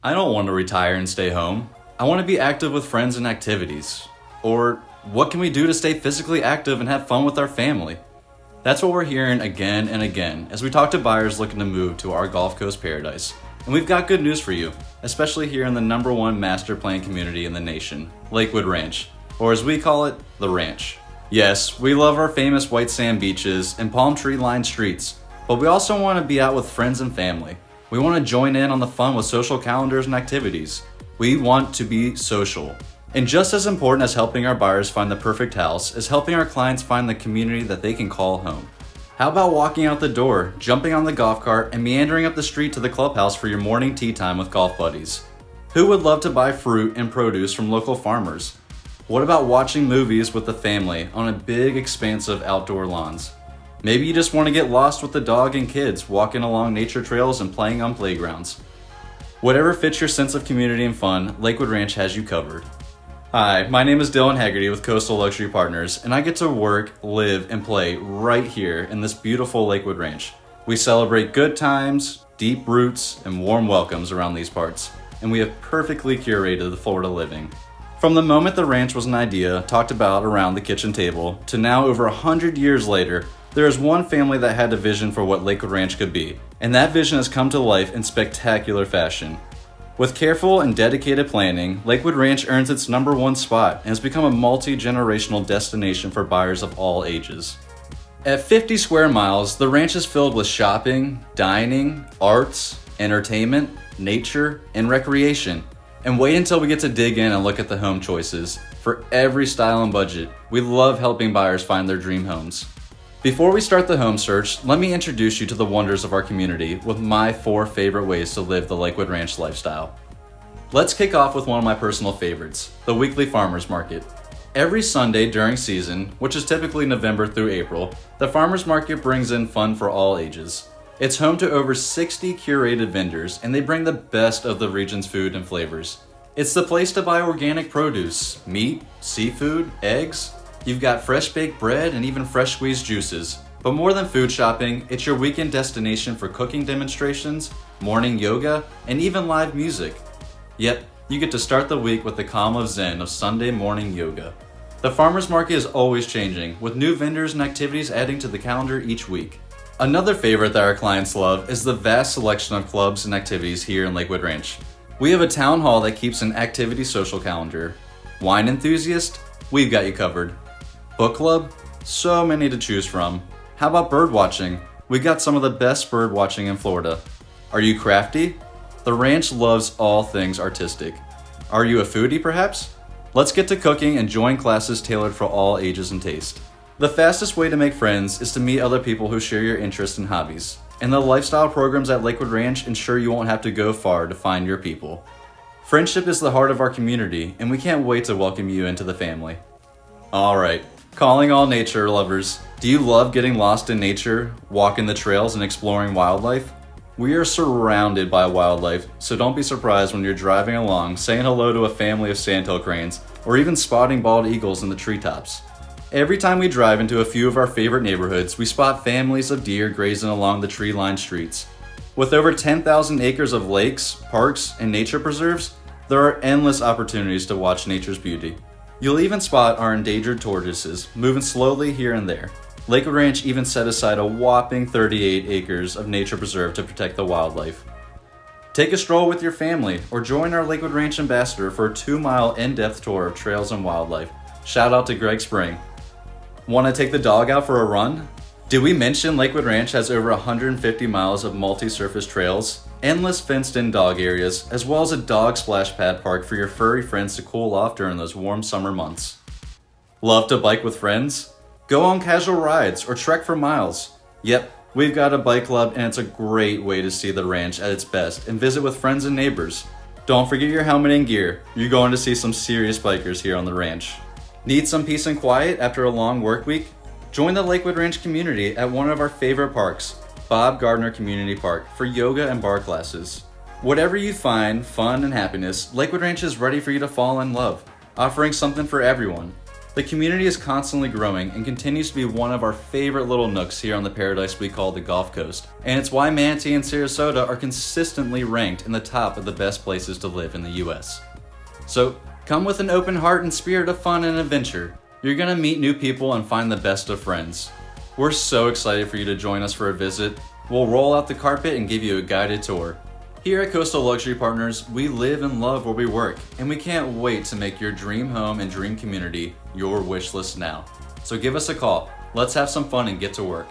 I don't want to retire and stay home. I want to be active with friends and activities. Or what can we do to stay physically active and have fun with our family? That's what we're hearing again and again as we talk to buyers looking to move to our Gulf Coast paradise. And we've got good news for you, especially here in the #1 master plan community in the nation, Lakewood Ranch, or as we call it, the Ranch. Yes, we love our famous white sand beaches and palm tree lined streets, but we also want to be out with friends and family. We want to join in on the fun with social calendars and activities. We want to be social. And just as important as helping our buyers find the perfect house is helping our clients find the community that they can call home. How about walking out the door, jumping on the golf cart, and meandering up the street to the clubhouse for your morning tea time with golf buddies? Who would love to buy fruit and produce from local farmers? What about watching movies with the family on a big, expansive outdoor lawns? Maybe you just want to get lost with the dog and kids, walking along nature trails and playing on playgrounds. Whatever fits your sense of community and fun, Lakewood Ranch has you covered. Hi, my name is Dylan Haggerty with Coastal Luxury Partners, and I get to work, live, and play right here in this beautiful Lakewood Ranch. We celebrate good times, deep roots, and warm welcomes around these parts, and we have perfectly curated the Florida living. From the moment the ranch was an idea talked about around the kitchen table, to now over 100 years later, there is one family that had a vision for what Lakewood Ranch could be, and that vision has come to life in spectacular fashion. With careful and dedicated planning, Lakewood Ranch earns its #1 spot and has become a multi-generational destination for buyers of all ages. At 50 square miles, the ranch is filled with shopping, dining, arts, entertainment, nature, and recreation. And wait until we get to dig in and look at the home choices. For every style and budget, we love helping buyers find their dream homes. Before we start the home search, let me introduce you to the wonders of our community with my 4 favorite ways to live the Lakewood Ranch lifestyle. Let's kick off with one of my personal favorites, the weekly farmers market. Every Sunday during season, which is typically November through April, the farmers market brings in fun for all ages. It's home to over 60 curated vendors, and they bring the best of the region's food and flavors. It's the place to buy organic produce, meat, seafood, eggs. You've got fresh baked bread and even fresh squeezed juices. But more than food shopping, it's your weekend destination for cooking demonstrations, morning yoga, and even live music. Yep, you get to start the week with the calm of zen of Sunday morning yoga. The farmers market is always changing, with new vendors and activities adding to the calendar each week. Another favorite that our clients love is the vast selection of clubs and activities here in Lakewood Ranch. We have a town hall that keeps an activity social calendar. Wine enthusiast? We've got you covered. Book club? So many to choose from. How about bird watching? We got some of the best bird watching in Florida. Are you crafty? The ranch loves all things artistic. Are you a foodie perhaps? Let's get to cooking and join classes tailored for all ages and taste. The fastest way to make friends is to meet other people who share your interests and hobbies. And the lifestyle programs at Lakewood Ranch ensure you won't have to go far to find your people. Friendship is the heart of our community, and we can't wait to welcome you into the family. Alright, calling all nature lovers. Do you love getting lost in nature, walking the trails, and exploring wildlife? We are surrounded by wildlife, so don't be surprised when you're driving along, saying hello to a family of sandhill cranes, or even spotting bald eagles in the treetops. Every time we drive into a few of our favorite neighborhoods, we spot families of deer grazing along the tree-lined streets. With over 10,000 acres of lakes, parks, and nature preserves, there are endless opportunities to watch nature's beauty. You'll even spot our endangered tortoises moving slowly here and there. Lakewood Ranch even set aside a whopping 38 acres of nature preserve to protect the wildlife. Take a stroll with your family or join our Lakewood Ranch ambassador for a 2-mile in-depth tour of trails and wildlife. Shout out to Greg Spring. Want to take the dog out for a run? Did we mention Lakewood Ranch has over 150 miles of multi-surface trails, endless fenced-in dog areas, as well as a dog splash pad park for your furry friends to cool off during those warm summer months? Love to bike with friends? Go on casual rides or trek for miles. Yep, we've got a bike club and it's a great way to see the ranch at its best and visit with friends and neighbors. Don't forget your helmet and gear. You're going to see some serious bikers here on the ranch. Need some peace and quiet after a long work week? Join the Lakewood Ranch community at one of our favorite parks, Bob Gardner Community Park, for yoga and bar classes. Whatever you find fun and happiness, Lakewood Ranch is ready for you to fall in love, offering something for everyone. The community is constantly growing and continues to be one of our favorite little nooks here on the paradise we call the Gulf Coast. And it's why Manatee and Sarasota are consistently ranked in the top of the best places to live in the US. So come with an open heart and spirit of fun and adventure. You're gonna meet new people and find the best of friends. We're so excited for you to join us for a visit. We'll roll out the carpet and give you a guided tour. Here at Coastal Luxury Partners, we live and love where we work, and we can't wait to make your dream home and dream community your wish list now. So give us a call. Let's have some fun and get to work.